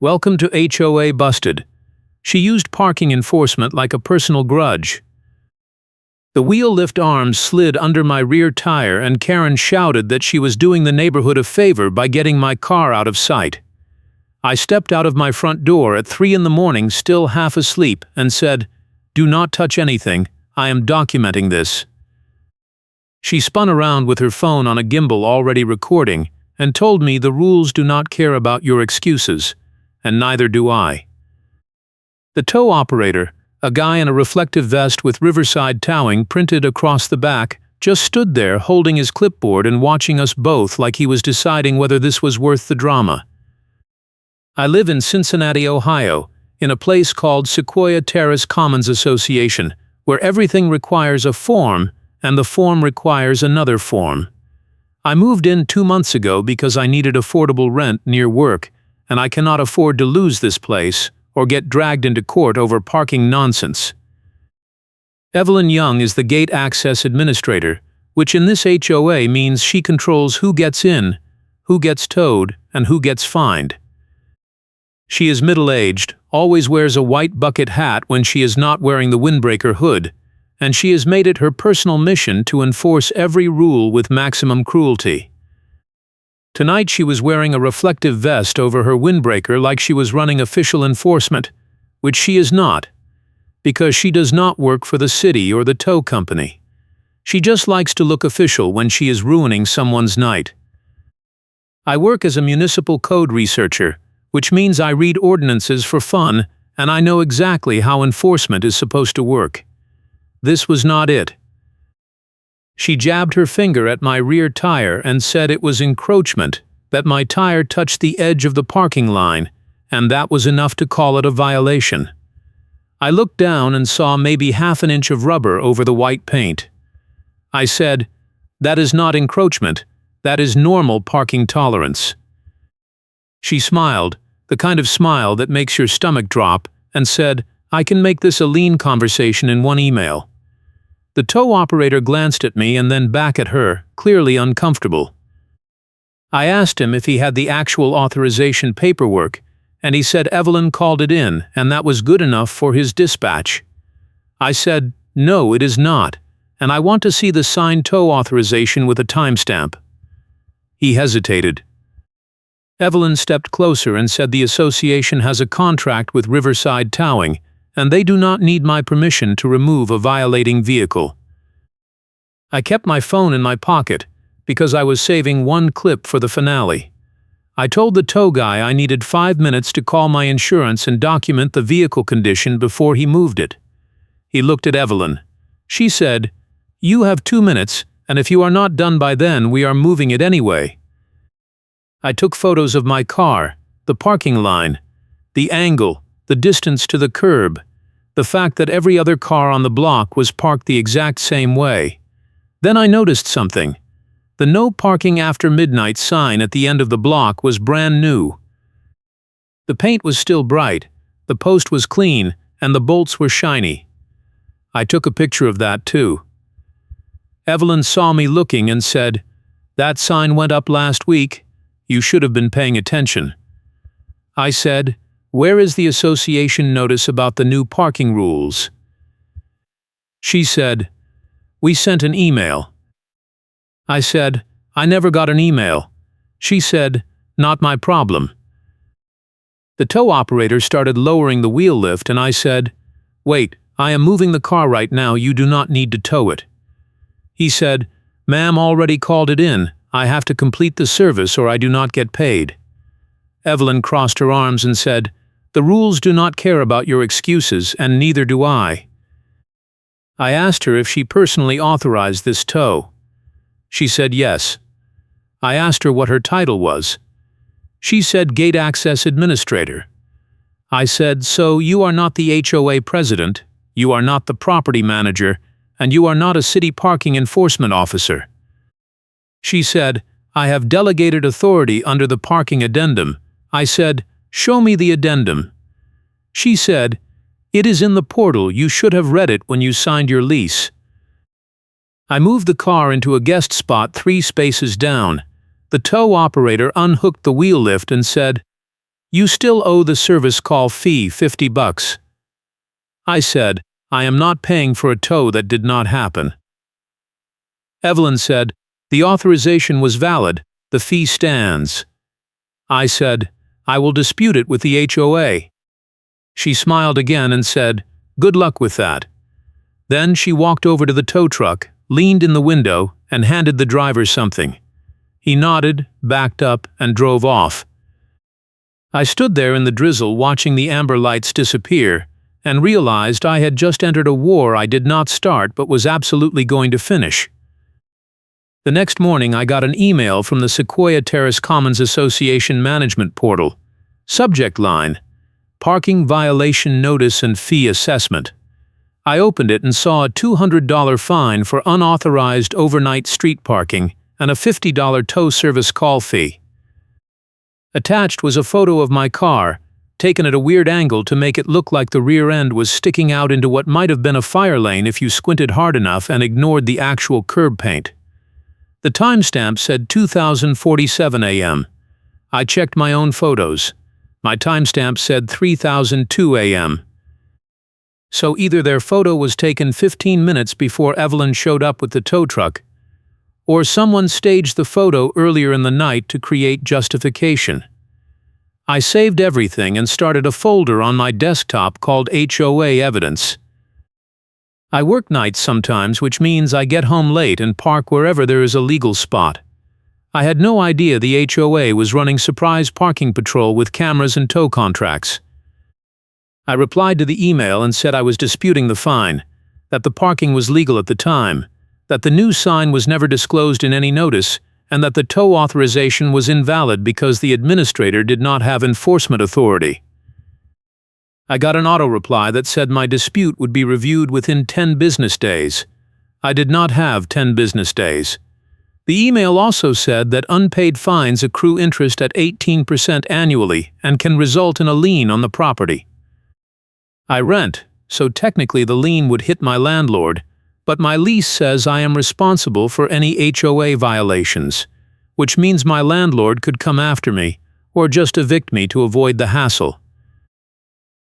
Welcome to HOA busted. She used parking enforcement like a personal grudge. The wheel lift arms slid under my rear tire and Karen shouted that she was doing the neighborhood a favor by getting my car out of sight. I stepped out of my front door at 3 in the morning, still half asleep, and said, "Do not touch anything, I am documenting this." She spun around with her phone on a gimbal already recording and told me the rules do not care about your excuses, and neither do I. The tow operator, a guy in a reflective vest with Riverside towing printed across the back, just stood there holding his clipboard and watching us both like he was deciding whether this was worth the drama. I live in Cincinnati, Ohio, in a place called Sequoia Terrace Commons Association, where everything requires a form and the form requires another form. I moved in 2 months ago because I needed affordable rent near work, and I cannot afford to lose this place or get dragged into court over parking nonsense. Evelyn Young is the gate access administrator, which in this HOA means she controls who gets in, who gets towed, and who gets fined. She is middle-aged, always wears a white bucket hat when she is not wearing the windbreaker hood, and she has made it her personal mission to enforce every rule with maximum cruelty. Tonight she was wearing a reflective vest over her windbreaker like she was running official enforcement, which she is not, because she does not work for the city or the tow company. She just likes to look official when she is ruining someone's night. I work as a municipal code researcher, which means I read ordinances for fun, and I know exactly how enforcement is supposed to work. This was not it. She jabbed her finger at my rear tire and said it was encroachment, that my tire touched the edge of the parking line, and that was enough to call it a violation. I looked down and saw maybe half an inch of rubber over the white paint. I said, "That is not encroachment, that is normal parking tolerance." She smiled, the kind of smile that makes your stomach drop, and said, "I can make this a lean conversation in one email." The tow operator glanced at me and then back at her, clearly uncomfortable. I asked him if he had the actual authorization paperwork, and he said Evelyn called it in and that was good enough for his dispatch. I said, "No, it is not, and I want to see the signed tow authorization with a timestamp." He hesitated. Evelyn stepped closer and said the association has a contract with Riverside Towing, and they do not need my permission to remove a violating vehicle. I kept my phone in my pocket because I was saving one clip for the finale. I told the tow guy I needed 5 minutes to call my insurance and document the vehicle condition before he moved it. He looked at Evelyn. She said, "You have 2 minutes, and if you are not done by then, we are moving it anyway." I took photos of my car, the parking line, the angle, the distance to the curb, the fact that every other car on the block was parked the exact same way. Then I noticed something. The "No Parking After Midnight" sign at the end of the block was brand new. The paint was still bright, the post was clean, and the bolts were shiny. I took a picture of that too. Evelyn saw me looking and said, "That sign went up last week. You should have been paying attention." I said, "Where is the association notice about the new parking rules?" She said, "We sent an email." I said, "I never got an email." She said, "Not my problem." The tow operator started lowering the wheel lift and I said, "Wait, I am moving the car right now, you do not need to tow it." He said, "Ma'am already called it in, I have to complete the service or I do not get paid." Evelyn crossed her arms and said, "The rules do not care about your excuses, and neither do I." I asked her if she personally authorized this tow. She said yes. I asked her what her title was. She said Gate Access Administrator. I said, "So you are not the HOA president, you are not the property manager, and you are not a city parking enforcement officer." She said, "I have delegated authority under the parking addendum." I said, "Show me the addendum." She said, "It is in the portal, you should have read it when you signed your lease." I moved the car into a guest spot 3 spaces down. The tow operator unhooked the wheel lift and said, You still owe the service call fee $50. I said, I am not paying for a tow that did not happen. Evelyn said, the authorization was valid, the fee stands. I said, I will dispute it with the HOA. She smiled again and said, good luck with that. Then she walked over to the tow truck, leaned in the window, and handed the driver something. He nodded, backed up, and drove off. I stood there in the drizzle watching the amber lights disappear, and realized I had just entered a war I did not start but was absolutely going to finish. The next morning I got an email from the Sequoia Terrace Commons Association Management Portal. Subject line: Parking Violation Notice and Fee Assessment. I opened it and saw a $200 fine for unauthorized overnight street parking and a $50 tow service call fee. Attached was a photo of my car, taken at a weird angle to make it look like the rear end was sticking out into what might have been a fire lane if you squinted hard enough and ignored the actual curb paint. The timestamp said 2047 a.m. I checked my own photos. My timestamp said 3002 a.m. So either their photo was taken 15 minutes before Evelyn showed up with the tow truck, or someone staged the photo earlier in the night to create justification. I saved everything and started a folder on my desktop called HOA Evidence. I work nights sometimes, which means I get home late and park wherever there is a legal spot. I had no idea the HOA was running surprise parking patrol with cameras and tow contracts. I replied to the email and said I was disputing the fine, that the parking was legal at the time, that the new sign was never disclosed in any notice, and that the tow authorization was invalid because the administrator did not have enforcement authority. I got an auto-reply that said my dispute would be reviewed within 10 business days. I did not have 10 business days. The email also said that unpaid fines accrue interest at 18% annually and can result in a lien on the property. I rent, so technically the lien would hit my landlord, but my lease says I am responsible for any HOA violations, which means my landlord could come after me, or just evict me to avoid the hassle.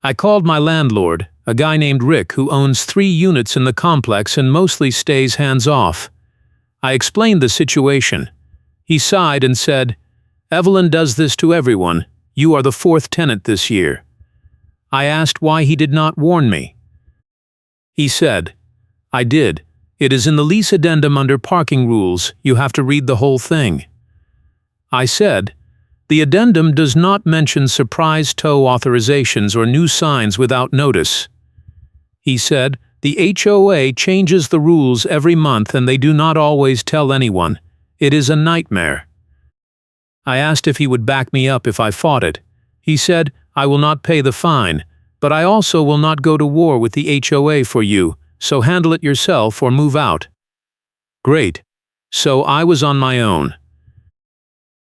I called my landlord, a guy named Rick who owns 3 units in the complex and mostly stays hands-off. I explained the situation. He sighed and said, Evelyn does this to everyone. You are the 4th tenant this year. I asked why he did not warn me. He said, I did. It is in the lease addendum under parking rules. You have to read the whole thing. I said, the addendum does not mention surprise tow authorizations or new signs without notice. He said, the HOA changes the rules every month and they do not always tell anyone. It is a nightmare. I asked if he would back me up if I fought it. He said, I will not pay the fine, but I also will not go to war with the HOA for you, so handle it yourself or move out. Great. So I was on my own.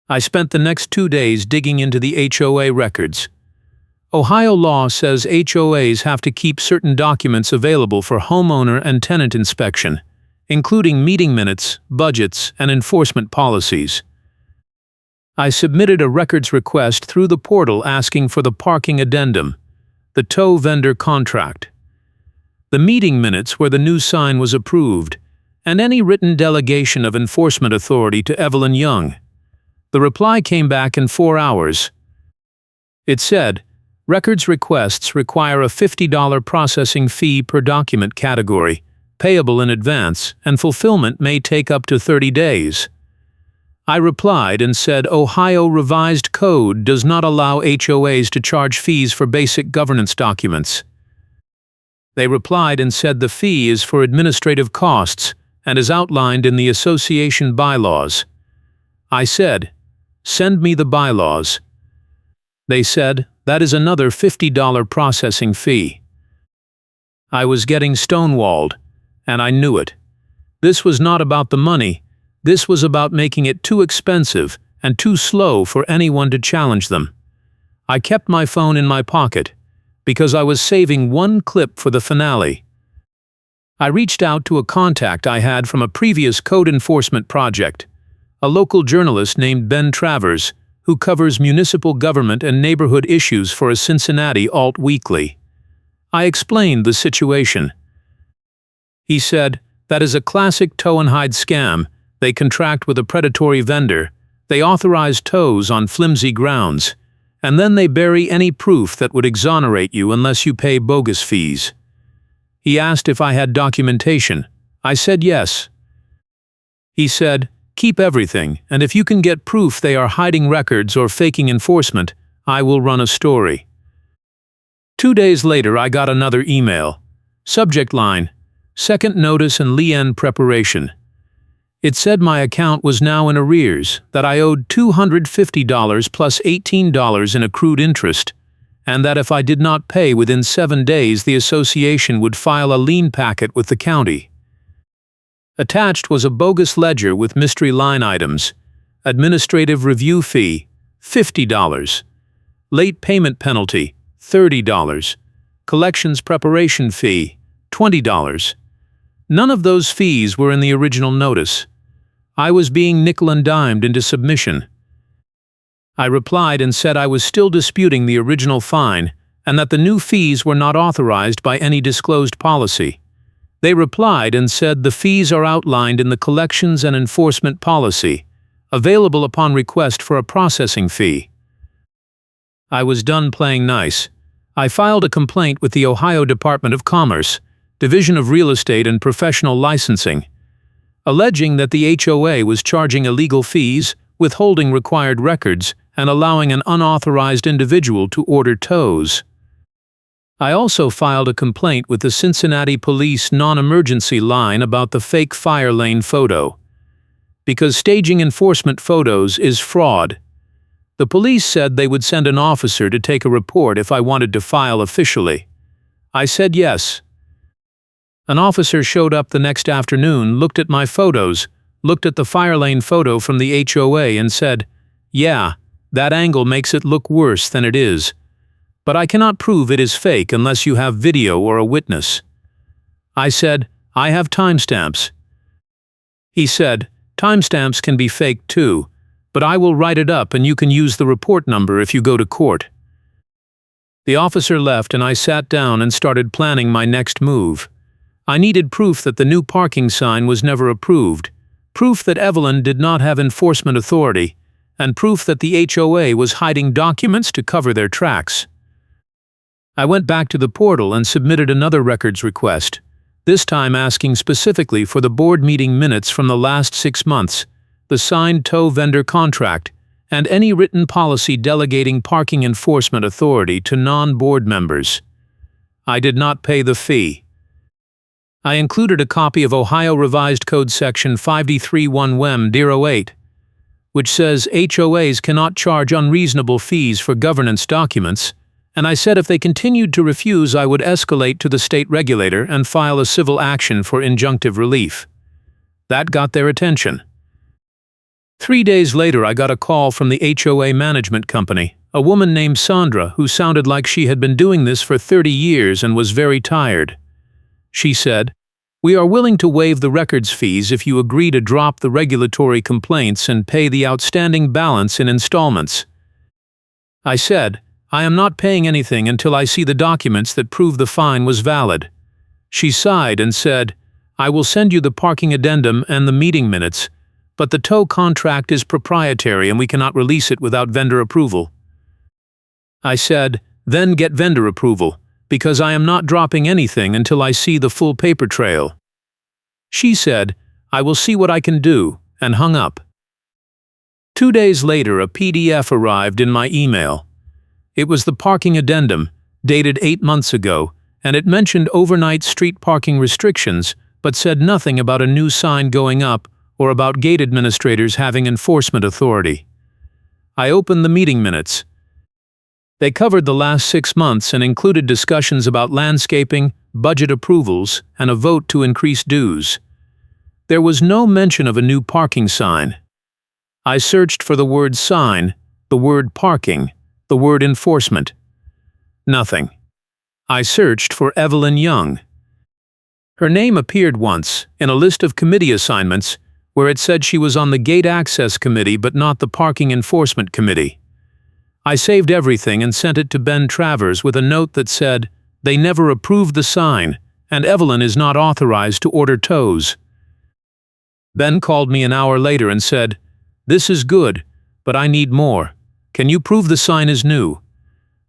I spent the next 2 days digging into the HOA records. Ohio law says HOAs have to keep certain documents available for homeowner and tenant inspection, including meeting minutes, budgets, and enforcement policies. I submitted a records request through the portal asking for the parking addendum, the tow vendor contract, the meeting minutes where the new sign was approved, and any written delegation of enforcement authority to Evelyn Young. The reply came back in 4 hours. It said, records requests require a $50 processing fee per document category, payable in advance, and fulfillment may take up to 30 days. I replied and said Ohio Revised Code does not allow HOAs to charge fees for basic governance documents. They replied and said the fee is for administrative costs and is outlined in the association bylaws. I said, send me the bylaws. They said, that is another $50 processing fee. I was getting stonewalled, and I knew it. This was not about the money. This was about making it too expensive and too slow for anyone to challenge them. I kept my phone in my pocket, because I was saving one clip for the finale. I reached out to a contact I had from a previous code enforcement project, a local journalist named Ben Travers, who covers municipal government and neighborhood issues for a Cincinnati alt weekly. I explained the situation. He said, "That is a classic tow and hide scam. They contract with a predatory vendor, they authorize tows on flimsy grounds, and then they bury any proof that would exonerate you unless you pay bogus fees." He asked if I had documentation. I said yes. He said, "Keep everything, and if you can get proof they are hiding records or faking enforcement, I will run a story." 2 days later I got another email. Subject line, "Second notice and lien preparation." It said my account was now in arrears, that I owed $250 plus $18 in accrued interest, and that if I did not pay within 7 days the association would file a lien packet with the county. Attached was a bogus ledger with mystery line items: administrative review fee, $50, late payment penalty, $30, collections preparation fee, $20. None of those fees were in the original notice. I was being nickel and dimed into submission. I replied and said I was still disputing the original fine and that the new fees were not authorized by any disclosed policy. They replied and said the fees are outlined in the collections and enforcement policy, available upon request for a processing fee. I was done playing nice. I filed a complaint with the Ohio Department of Commerce, Division of Real Estate and Professional Licensing, alleging that the HOA was charging illegal fees, withholding required records, and allowing an unauthorized individual to order tows. I also filed a complaint with the Cincinnati Police non-emergency line about the fake fire lane photo, because staging enforcement photos is fraud. The police said they would send an officer to take a report if I wanted to file officially. I said yes. An officer showed up the next afternoon, looked at my photos, looked at the fire lane photo from the HOA and said, "Yeah, that angle makes it look worse than it is. But I cannot prove it is fake unless you have video or a witness." I said, "I have timestamps." He said, "Timestamps can be faked too, but I will write it up and you can use the report number if you go to court." The officer left and I sat down and started planning my next move. I needed proof that the new parking sign was never approved, proof that Evelyn did not have enforcement authority, and proof that the HOA was hiding documents to cover their tracks. I went back to the portal and submitted another records request, this time asking specifically for the board meeting minutes from the last 6 months, the signed tow vendor contract, and any written policy delegating parking enforcement authority to non-board members. I did not pay the fee. I included a copy of Ohio Revised Code Section 5D31 WEM-08, which says HOAs cannot charge unreasonable fees for governance documents, and I said if they continued to refuse I would escalate to the state regulator and file a civil action for injunctive relief. That got their attention. 3 days later I got a call from the HOA management company, a woman named Sandra who sounded like she had been doing this for 30 years and was very tired. She said, "We are willing to waive the records fees if you agree to drop the regulatory complaints and pay the outstanding balance in installments." I said, "I am not paying anything until I see the documents that prove the fine was valid." She sighed and said, "I will send you the parking addendum and the meeting minutes, but the tow contract is proprietary and we cannot release it without vendor approval." I said, "Then get vendor approval, because I am not dropping anything until I see the full paper trail." She said, "I will see what I can do," and hung up. 2 days later a PDF arrived in my email. It was the parking addendum, dated 8 months ago, and it mentioned overnight street parking restrictions, but said nothing about a new sign going up or about gate administrators having enforcement authority. I opened the meeting minutes. They covered the last 6 months and included discussions about landscaping, budget approvals, and a vote to increase dues. There was no mention of a new parking sign. I searched for the word sign, the word parking, the word enforcement. Nothing. I searched for Evelyn Young. Her name appeared once, in a list of committee assignments, where it said she was on the Gate Access Committee but not the Parking Enforcement Committee. I saved everything and sent it to Ben Travers with a note that said, "They never approved the sign, and Evelyn is not authorized to order tows." Ben called me an hour later and said, "This is good, but I need more. Can you prove the sign is new?"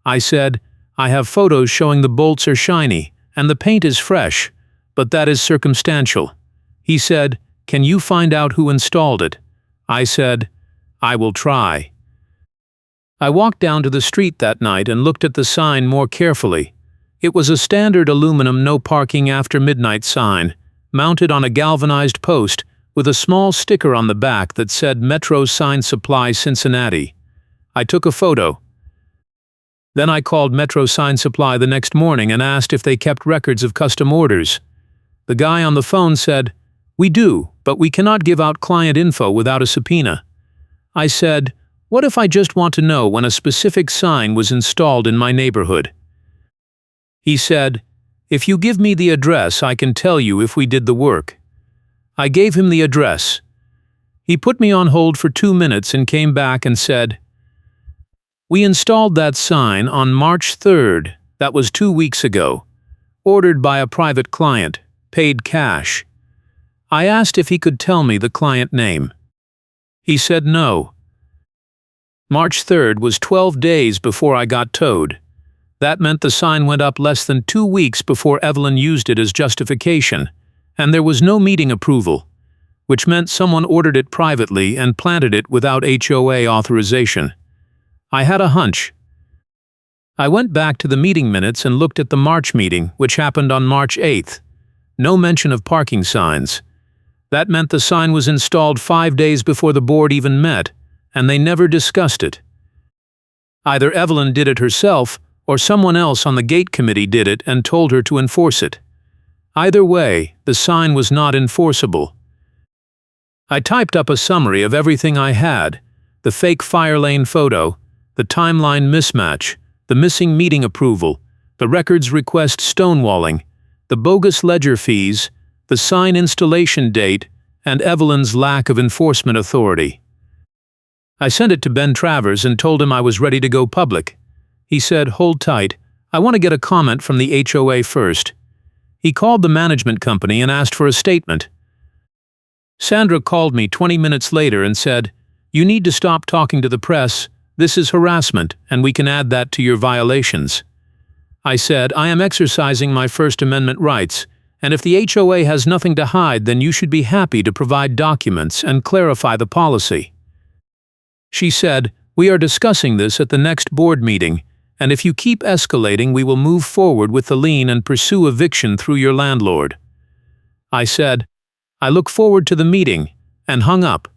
I said, "I have photos showing the bolts are shiny, and the paint is fresh, but that is circumstantial." He said, "Can you find out who installed it?" I said, "I will try." I walked down to the street that night and looked at the sign more carefully. It was a standard aluminum "No Parking After Midnight" sign, mounted on a galvanized post with a small sticker on the back that said Metro Sign Supply Cincinnati. I took a photo. Then I called Metro Sign Supply the next morning and asked if they kept records of custom orders. The guy on the phone said, "We do, but we cannot give out client info without a subpoena." I said, "What if I just want to know when a specific sign was installed in my neighborhood?" He said, "If you give me the address, I can tell you if we did the work." I gave him the address. He put me on hold for 2 minutes and came back and said, "We installed that sign on March 3rd, that was 2 weeks ago, ordered by a private client, paid cash." I asked if he could tell me the client name. He said no. March 3rd was 12 days before I got towed. That meant the sign went up less than 2 weeks before Evelyn used it as justification, and there was no meeting approval, which meant someone ordered it privately and planted it without HOA authorization. I had a hunch. I went back to the meeting minutes and looked at the March meeting, which happened on March 8th. No mention of parking signs. That meant the sign was installed 5 days before the board even met, and they never discussed it. Either Evelyn did it herself, or someone else on the gate committee did it and told her to enforce it. Either way, the sign was not enforceable. I typed up a summary of everything I had: the fake fire lane photo, the timeline mismatch, the missing meeting approval, the records request stonewalling, the bogus ledger fees, the sign installation date, and Evelyn's lack of enforcement authority. I sent it to Ben Travers and told him I was ready to go public. He said, "Hold tight, I want to get a comment from the HOA first." He called the management company and asked for a statement. Sandra called me 20 minutes later and said, "You need to stop talking to the press. This is harassment, and we can add that to your violations." I said, "I am exercising my First Amendment rights, and if the HOA has nothing to hide, then you should be happy to provide documents and clarify the policy." She said, "We are discussing this at the next board meeting, and if you keep escalating, we will move forward with the lien and pursue eviction through your landlord." I said, "I look forward to the meeting," and hung up.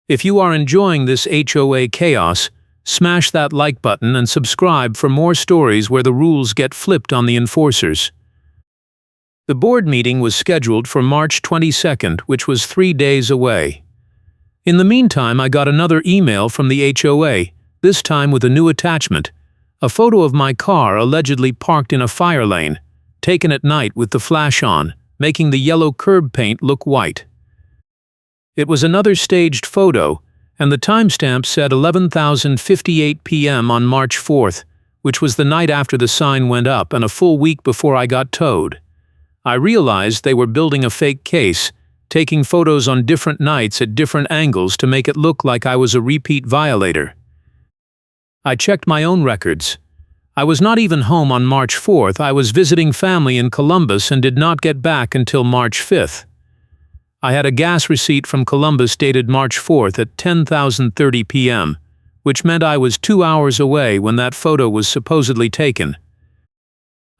If you are enjoying this HOA chaos, smash that like button and subscribe for more stories where the rules get flipped on the enforcers. The board meeting was scheduled for March 22nd, which was 3 days away. In the meantime, I got another email from the HOA, this time with a new attachment, a photo of my car allegedly parked in a fire lane, taken at night with the flash on, making the yellow curb paint look white. It was another staged photo, and the timestamp said 11:58 p.m. on March 4th, which was the night after the sign went up and a full week before I got towed. I realized they were building a fake case, taking photos on different nights at different angles to make it look like I was a repeat violator. I checked my own records. I was not even home on March 4th. I was visiting family in Columbus and did not get back until March 5th. I had a gas receipt from Columbus dated March 4th at 10:30 p.m., which meant I was 2 hours away when that photo was supposedly taken.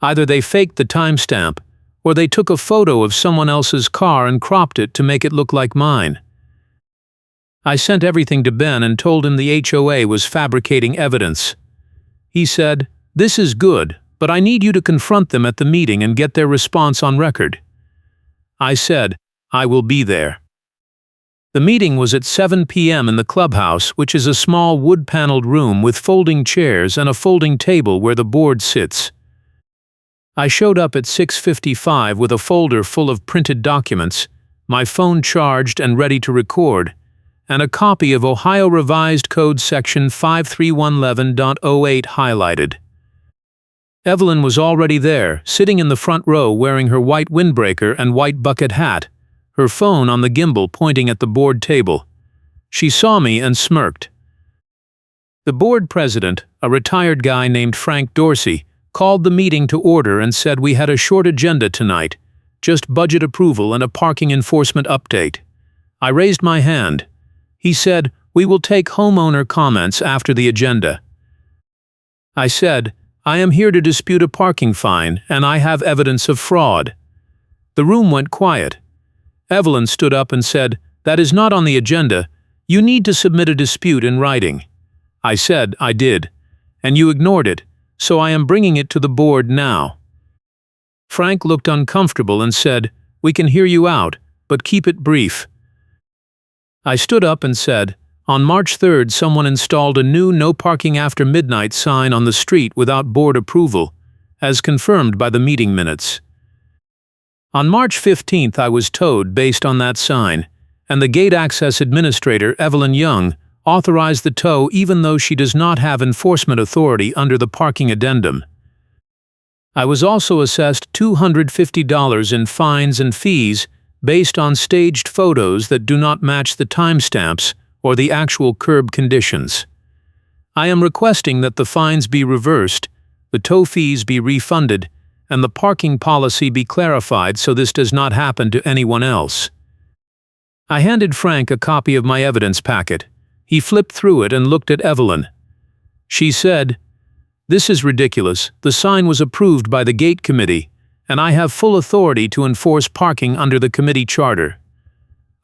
Either they faked the timestamp, or they took a photo of someone else's car and cropped it to make it look like mine. I sent everything to Ben and told him the HOA was fabricating evidence. He said, "This is good, but I need you to confront them at the meeting and get their response on record." I said, "I will be there." The meeting was at 7 p.m. in the clubhouse, which is a small wood-paneled room with folding chairs and a folding table where the board sits. I showed up at 6:55 with a folder full of printed documents, my phone charged and ready to record, and a copy of Ohio Revised Code Section 53111.08 highlighted. Evelyn was already there, sitting in the front row wearing her white windbreaker and white bucket hat, her phone on the gimbal pointing at the board table. She saw me and smirked. The board president, a retired guy named Frank Dorsey, called the meeting to order and said we had a short agenda tonight, just budget approval and a parking enforcement update. I raised my hand. He said, "We will take homeowner comments after the agenda." I said, "I am here to dispute a parking fine, and I have evidence of fraud." The room went quiet. Evelyn stood up and said, "That is not on the agenda. You need to submit a dispute in writing." I said, "I did, and you ignored it, so I am bringing it to the board now." Frank looked uncomfortable and said, "We can hear you out, but keep it brief." I stood up and said, "On March 3rd, someone installed a new no parking after midnight sign on the street without board approval, as confirmed by the meeting minutes. On March 15th, I was towed based on that sign, and the gate access administrator, Evelyn Young, authorized the tow even though she does not have enforcement authority under the parking addendum. I was also assessed $250 in fines and fees based on staged photos that do not match the timestamps or the actual curb conditions. I am requesting that the fines be reversed, the tow fees be refunded, and the parking policy be clarified so this does not happen to anyone else. I handed Frank a copy of my evidence packet. He flipped through it and looked at Evelyn. She said, "This is ridiculous. The sign was approved by the gate committee, and I have full authority to enforce parking under the committee charter."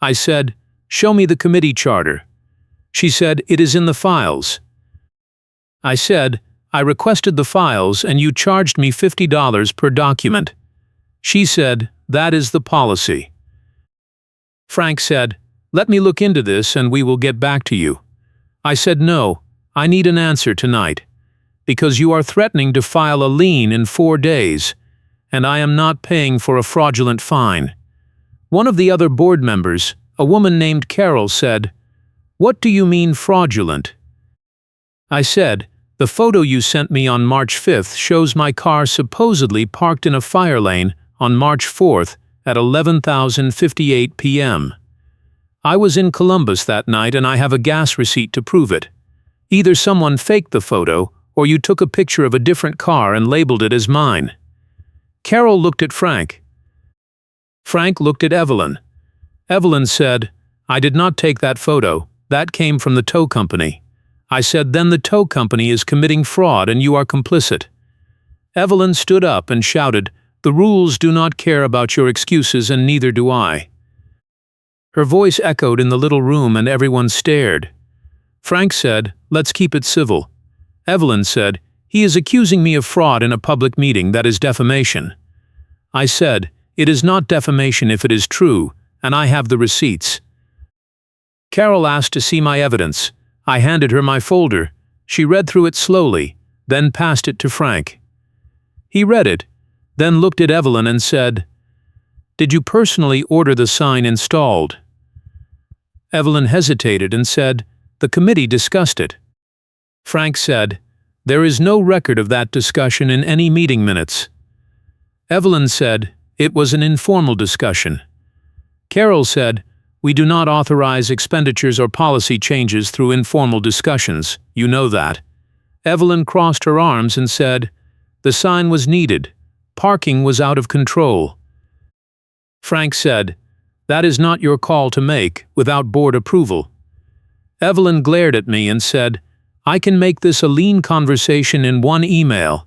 I said, "Show me the committee charter." She said, "It is in the files." I said, "I requested the files and you charged me $50 per document." She said, "That is the policy." Frank said, "Let me look into this and we will get back to you." I said, "No, I need an answer tonight, because you are threatening to file a lien in 4 days, and I am not paying for a fraudulent fine." One of the other board members, a woman named Carol, said, "What do you mean fraudulent?" I said, "The photo you sent me on March 5th shows my car supposedly parked in a fire lane on March 4th at 11:58 p.m. I was in Columbus that night and I have a gas receipt to prove it. Either someone faked the photo or you took a picture of a different car and labeled it as mine." Carol looked at Frank. Frank looked at Evelyn. Evelyn said, "I did not take that photo. That came from the tow company." I said, "Then the tow company is committing fraud and you are complicit." Evelyn stood up and shouted, "The rules do not care about your excuses and neither do I." Her voice echoed in the little room and everyone stared. Frank said, "Let's keep it civil." Evelyn said, "He is accusing me of fraud in a public meeting. That is defamation." I said, "It is not defamation if it is true, and I have the receipts." Carol asked to see my evidence. I handed her my folder. She read through it slowly, then passed it to Frank. He read it, then looked at Evelyn and said, "Did you personally order the sign installed?" Evelyn hesitated and said, "The committee discussed it." Frank said, "There is no record of that discussion in any meeting minutes." Evelyn said, "It was an informal discussion." Carol said, "We do not authorize expenditures or policy changes through informal discussions, you know that." Evelyn crossed her arms and said, "The sign was needed. Parking was out of control." Frank said, "That is not your call to make without board approval." Evelyn glared at me and said, "I can make this a lean conversation in one email,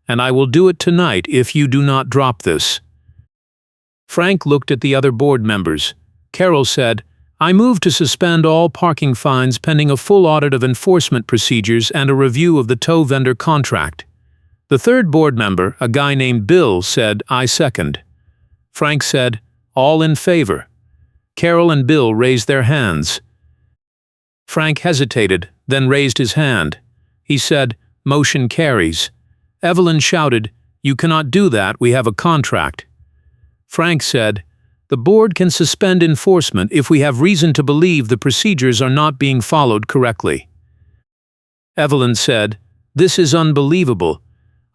and I will do it tonight if you do not drop this." Frank looked at the other board members. Carol said, "I move to suspend all parking fines pending a full audit of enforcement procedures and a review of the tow vendor contract." The third board member, a guy named Bill, said, "I second." Frank said, "All in favor." Carol and Bill raised their hands. Frank hesitated, then raised his hand. He said, "Motion carries." Evelyn shouted, "You cannot do that, we have a contract." Frank said, The board can suspend enforcement if we have reason to believe the procedures are not being followed correctly. Evelyn said, "This is unbelievable.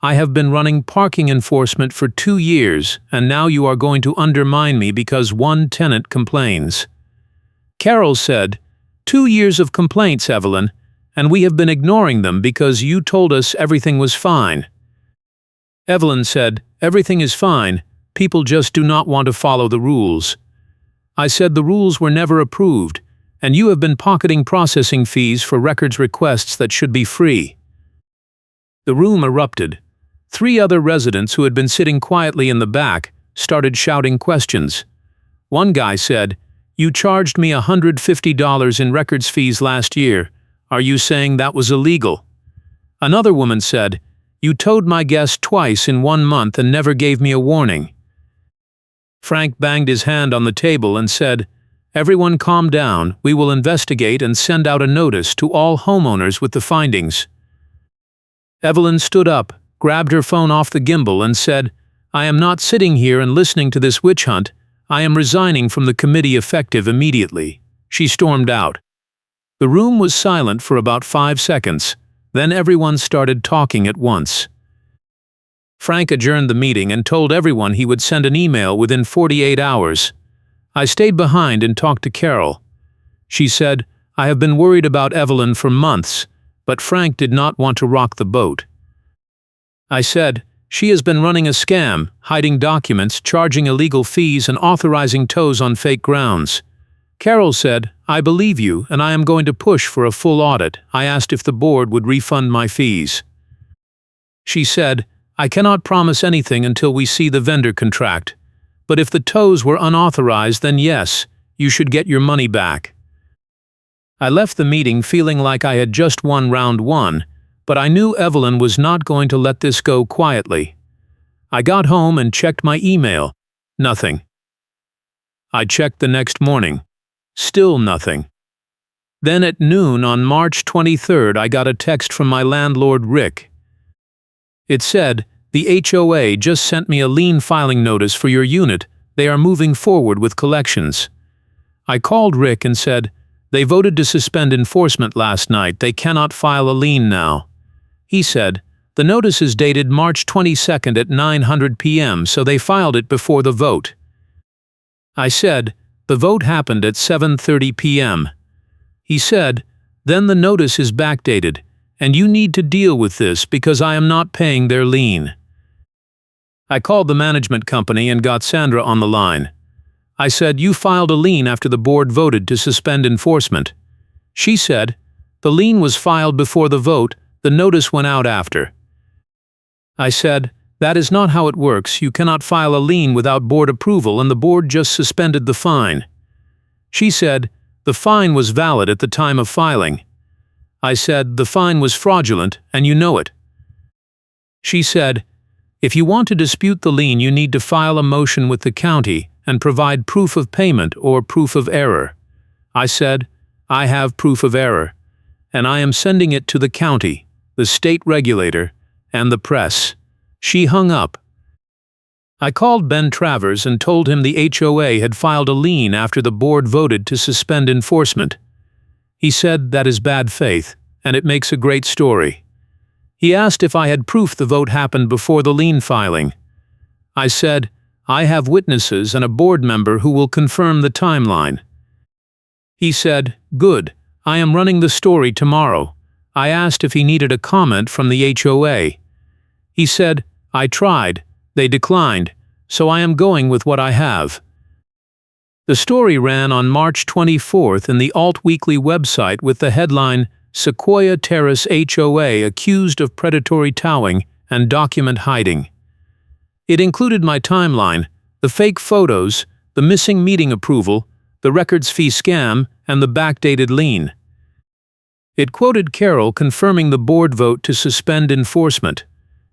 I have been running parking enforcement for 2 years, and now you are going to undermine me because one tenant complains." Carol said, "2 years of complaints, Evelyn, and we have been ignoring them because you told us everything was fine." Evelyn said, "Everything is fine. People just do not want to follow the rules." I said the rules were never approved, and you have been pocketing processing fees for records requests that should be free. The room erupted. 3 other residents who had been sitting quietly in the back started shouting questions. One guy said, "You charged me $150 in records fees last year. Are you saying that was illegal?" Another woman said, "You towed my guest twice in 1 month and never gave me a warning." Frank banged his hand on the table and said, "Everyone calm down, we will investigate and send out a notice to all homeowners with the findings." Evelyn stood up, grabbed her phone off the gimbal and said, "I am not sitting here and listening to this witch hunt. I am resigning from the committee effective immediately." She stormed out. The room was silent for about 5 seconds. Then everyone started talking at once. Frank adjourned the meeting and told everyone he would send an email within 48 hours. I stayed behind and talked to Carol. She said, "I have been worried about Evelyn for months, but Frank did not want to rock the boat." I said, "She has been running a scam, hiding documents, charging illegal fees and authorizing tows on fake grounds." Carol said, "I believe you and I am going to push for a full audit." I asked if the board would refund my fees. She said, "I cannot promise anything until we see the vendor contract. But if the tows were unauthorized, then yes, you should get your money back." I left the meeting feeling like I had just won round 1, but I knew Evelyn was not going to let this go quietly. I got home and checked my email. Nothing. I checked the next morning. Still nothing. Then at noon on March 23rd, I got a text from my landlord, Rick. It said, "The HOA just sent me a lien filing notice for your unit. They are moving forward with collections." I called Rick and said, "They voted to suspend enforcement last night. They cannot file a lien now." He said, "The notice is dated March 22nd at 9:00 p.m., so they filed it before the vote." I said, "The vote happened at 7:30 p.m. He said, "Then the notice is backdated, and you need to deal with this because I am not paying their lien." I called the management company and got Sandra on the line. I said, "You filed a lien after the board voted to suspend enforcement." She said, "The lien was filed before the vote, the notice went out after." I said, "That is not how it works. You cannot file a lien without board approval and the board just suspended the fine." She said, "The fine was valid at the time of filing." I said, "The fine was fraudulent and you know it." She said, "If you want to dispute the lien, you need to file a motion with the county and provide proof of payment or proof of error." I said, "I have proof of error, and I am sending it to the county, the state regulator, and the press." She hung up. I called Ben Travers and told him the HOA had filed a lien after the board voted to suspend enforcement. He said that is bad faith, and it makes a great story. He asked if I had proof the vote happened before the lien filing. I said, "I have witnesses and a board member who will confirm the timeline." He said, "Good, I am running the story tomorrow." I asked if he needed a comment from the HOA. He said, "I tried. They declined, so I am going with what I have." The story ran on March 24th in the Alt Weekly website with the headline, "Sequoia Terrace HOA accused of predatory towing and document hiding." It included my timeline, the fake photos, the missing meeting approval, the records fee scam, and the backdated lien. It quoted Carol confirming the board vote to suspend enforcement.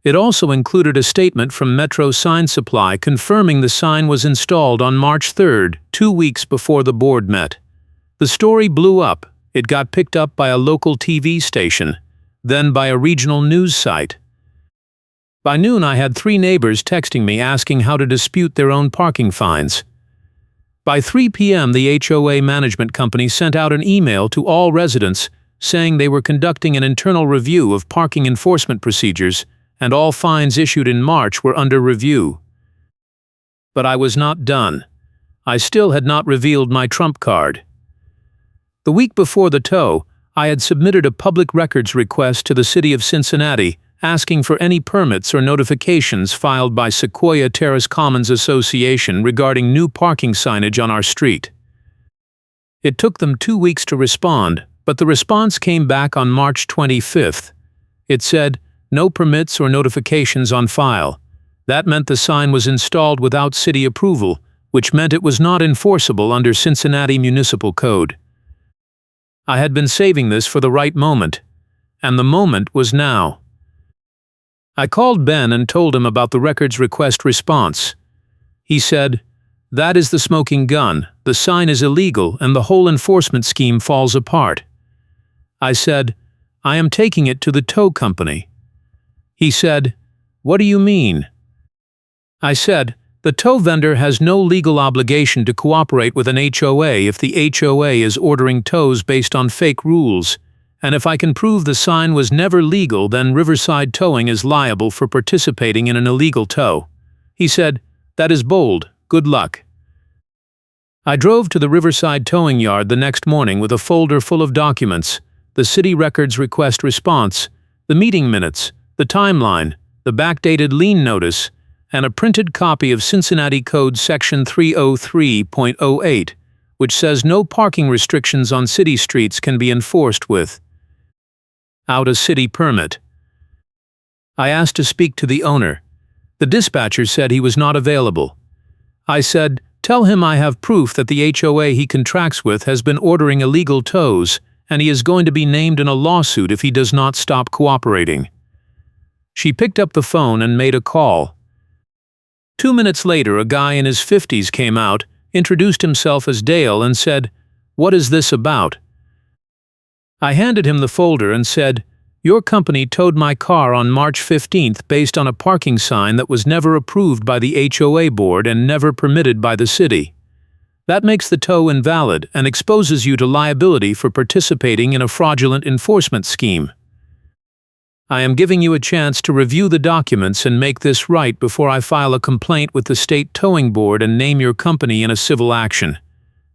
It also included a statement from Metro Sign Supply confirming the sign was installed on March 3rd, 2 weeks before the board met. The story blew up. It got picked up by a local TV station, then by a regional news site. By noon I had 3 neighbors texting me asking how to dispute their own parking fines. By 3 p.m., the HOA management company sent out an email to all residents saying they were conducting an internal review of parking enforcement procedures and all fines issued in March were under review. But I was not done. I still had not revealed my trump card. The week before the tow, I had submitted a public records request to the City of Cincinnati asking for any permits or notifications filed by Sequoia Terrace Commons Association regarding new parking signage on our street. It took them 2 weeks to respond, but the response came back on March 25th. It said, "No permits or notifications on file." That meant the sign was installed without city approval, which meant it was not enforceable under Cincinnati Municipal Code. I had been saving this for the right moment, and the moment was now. I called Ben and told him about the records request response. He said, "That is the smoking gun, the sign is illegal and the whole enforcement scheme falls apart." I said, "I am taking it to the tow company." He said, "What do you mean?" I said, "The tow vendor has no legal obligation to cooperate with an HOA if the HOA is ordering tows based on fake rules, and if I can prove the sign was never legal, then Riverside Towing is liable for participating in an illegal tow." He said, "That is bold. Good luck." I drove to the Riverside Towing Yard the next morning with a folder full of documents, the city records request response, the meeting minutes, the timeline, the backdated lien notice, and a printed copy of Cincinnati Code Section 303.08, which says no parking restrictions on city streets can be enforced without a city permit. I asked to speak to the owner. The dispatcher said he was not available. I said, "Tell him I have proof that the HOA he contracts with has been ordering illegal tows, and he is going to be named in a lawsuit if he does not stop cooperating." She picked up the phone and made a call. 2 minutes later, a guy in his 50s came out, introduced himself as Dale, and said, "What is this about?" I handed him the folder and said, "Your company towed my car on March 15th based on a parking sign that was never approved by the HOA board and never permitted by the city. That makes the tow invalid and exposes you to liability for participating in a fraudulent enforcement scheme. I am giving you a chance to review the documents and make this right before I file a complaint with the state towing board and name your company in a civil action."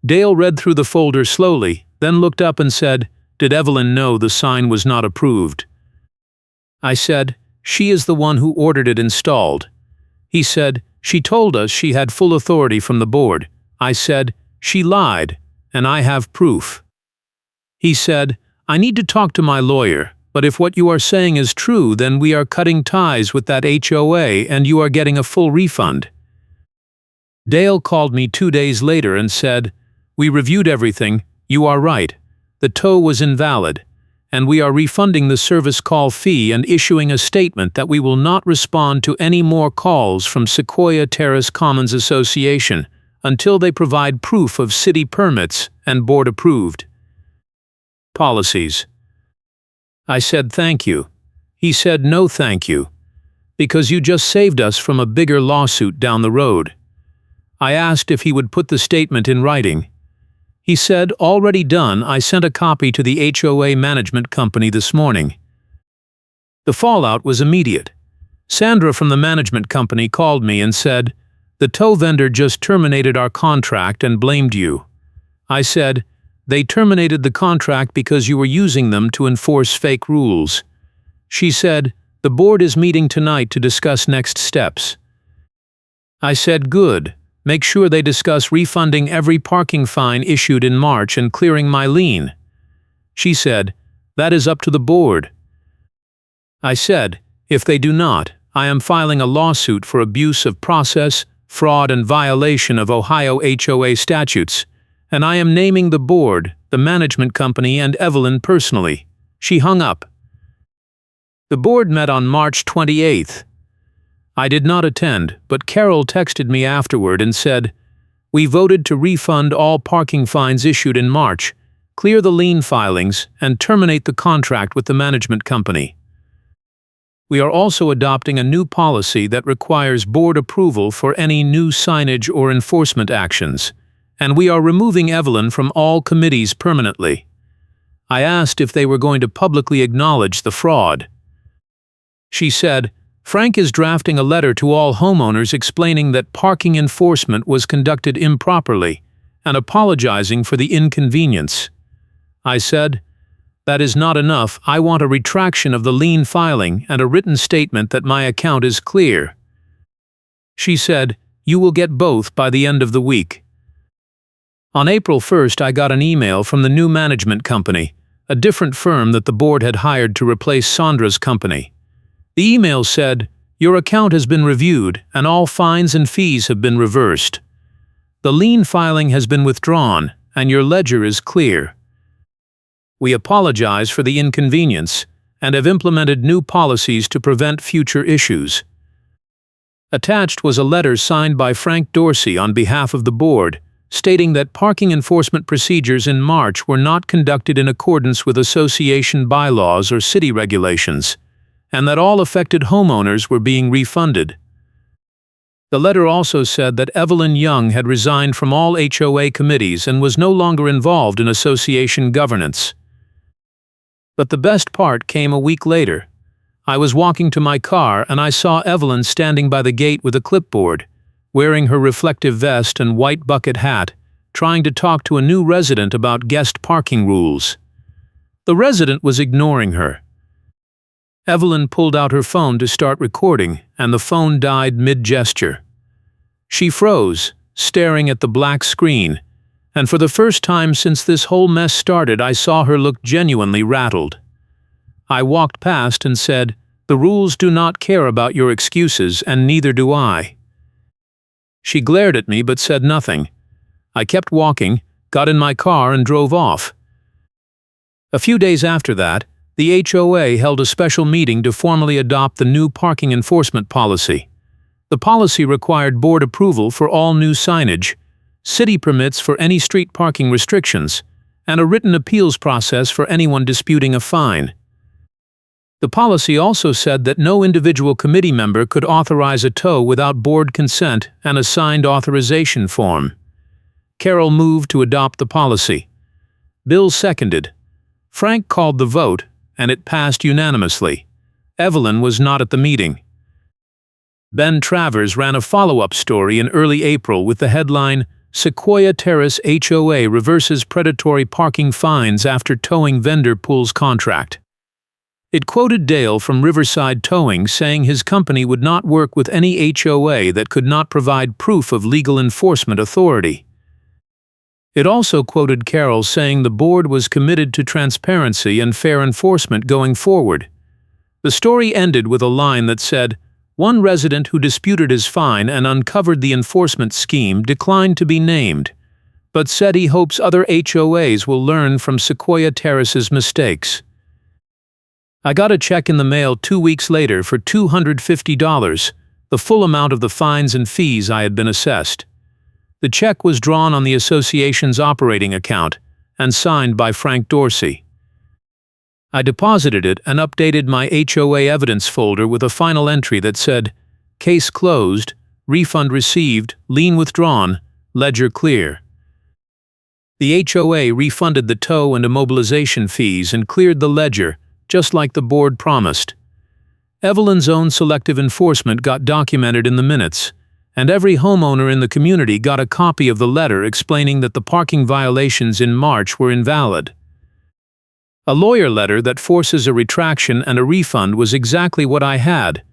Dale read through the folder slowly, then looked up and said, "Did Evelyn know the sign was not approved?" I said, "She is the one who ordered it installed." He said, "She told us she had full authority from the board." I said, "She lied, and I have proof." He said, "I need to talk to my lawyer, but if what you are saying is true, then we are cutting ties with that HOA and you are getting a full refund." Dale called me 2 days later and said, "We reviewed everything, you are right. The tow was invalid, and we are refunding the service call fee and issuing a statement that we will not respond to any more calls from Sequoia Terrace Commons Association until they provide proof of city permits and board-approved policies." I said, "Thank you." He said, "No thank you, because you just saved us from a bigger lawsuit down the road." I asked if he would put the statement in writing. He said, "Already done. I sent a copy to the HOA management company this morning." The fallout was immediate. Sandra from the management company called me and said, "The tow vendor just terminated our contract and blamed you." I said, "They terminated the contract because you were using them to enforce fake rules." She said, "The board is meeting tonight to discuss next steps." I said, "Good. Make sure they discuss refunding every parking fine issued in March and clearing my lien." She said, "That is up to the board." I said, "If they do not, I am filing a lawsuit for abuse of process, fraud, and violation of Ohio HOA statutes, and I am naming the board, the management company, and Evelyn personally." She hung up. The board met on March 28th. I did not attend, but Carol texted me afterward and said, "We voted to refund all parking fines issued in March, clear the lien filings, and terminate the contract with the management company. We are also adopting a new policy that requires board approval for any new signage or enforcement actions, and we are removing Evelyn from all committees permanently. I asked if they were going to publicly acknowledge the fraud. She said, Frank is drafting a letter to all homeowners explaining that parking enforcement was conducted improperly and apologizing for the inconvenience. I said, that is not enough. I want a retraction of the lien filing and a written statement that my account is clear. She said, you will get both by the end of the week. On April 1st, I got an email from the new management company, a different firm that the board had hired to replace Sandra's company. The email said, your account has been reviewed and all fines and fees have been reversed. The lien filing has been withdrawn and your ledger is clear. We apologize for the inconvenience and have implemented new policies to prevent future issues. Attached was a letter signed by Frank Dorsey on behalf of the board, stating that parking enforcement procedures in March were not conducted in accordance with association bylaws or city regulations, and that all affected homeowners were being refunded. The letter also said that Evelyn Young had resigned from all HOA committees and was no longer involved in association governance. But the best part came a week later. I was walking to my car and I saw Evelyn standing by the gate with a clipboard, wearing her reflective vest and white bucket hat, trying to talk to a new resident about guest parking rules. The resident was ignoring her. Evelyn pulled out her phone to start recording, and the phone died mid-gesture. She froze, staring at the black screen, and for the first time since this whole mess started, I saw her look genuinely rattled. I walked past and said, the rules do not care about your excuses, and neither do I. She glared at me but said nothing. I kept walking, got in my car and drove off. A few days after that, the HOA held a special meeting to formally adopt the new parking enforcement policy. The policy required board approval for all new signage, city permits for any street parking restrictions, and a written appeals process for anyone disputing a fine. The policy also said that no individual committee member could authorize a tow without board consent and a signed authorization form. Carol moved to adopt the policy. Bill seconded. Frank called the vote, and it passed unanimously. Evelyn was not at the meeting. Ben Travers ran a follow-up story in early April with the headline, Sequoia Terrace HOA reverses predatory parking fines after towing vendor pulls contract. It quoted Dale from Riverside Towing saying his company would not work with any HOA that could not provide proof of legal enforcement authority. It also quoted Carol saying the board was committed to transparency and fair enforcement going forward. The story ended with a line that said, one resident who disputed his fine and uncovered the enforcement scheme declined to be named, but said he hopes other HOAs will learn from Sequoia Terrace's mistakes. I got a check in the mail 2 weeks later for $250, the full amount of the fines and fees I had been assessed. The check was drawn on the association's operating account and signed by Frank Dorsey. I deposited it and updated my HOA evidence folder with a final entry that said, case closed, refund received, lien withdrawn, ledger clear. The HOA refunded the tow and immobilization fees and cleared the ledger, just like the board promised. Evelyn's own selective enforcement got documented in the minutes, and every homeowner in the community got a copy of the letter explaining that the parking violations in March were invalid. A lawyer letter that forces a retraction and a refund was exactly what I had,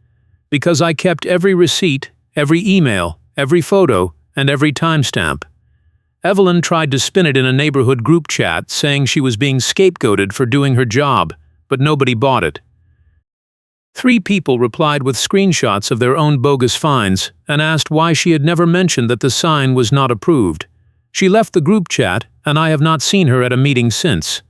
because I kept every receipt, every email, every photo, and every timestamp. Evelyn tried to spin it in a neighborhood group chat saying she was being scapegoated for doing her job, but nobody bought it. 3 people replied with screenshots of their own bogus fines and asked why she had never mentioned that the sign was not approved. She left the group chat, and I have not seen her at a meeting since.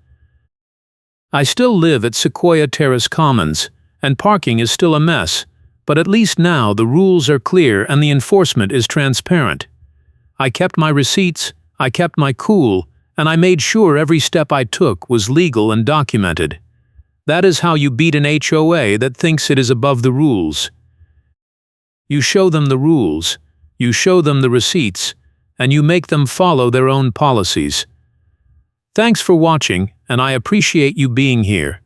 I still live at Sequoia Terrace Commons, and parking is still a mess, but at least now the rules are clear and the enforcement is transparent. I kept my receipts, I kept my cool, and I made sure every step I took was legal and documented. That is how you beat an HOA that thinks it is above the rules. You show them the rules, you show them the receipts, and you make them follow their own policies. Thanks for watching, and I appreciate you being here.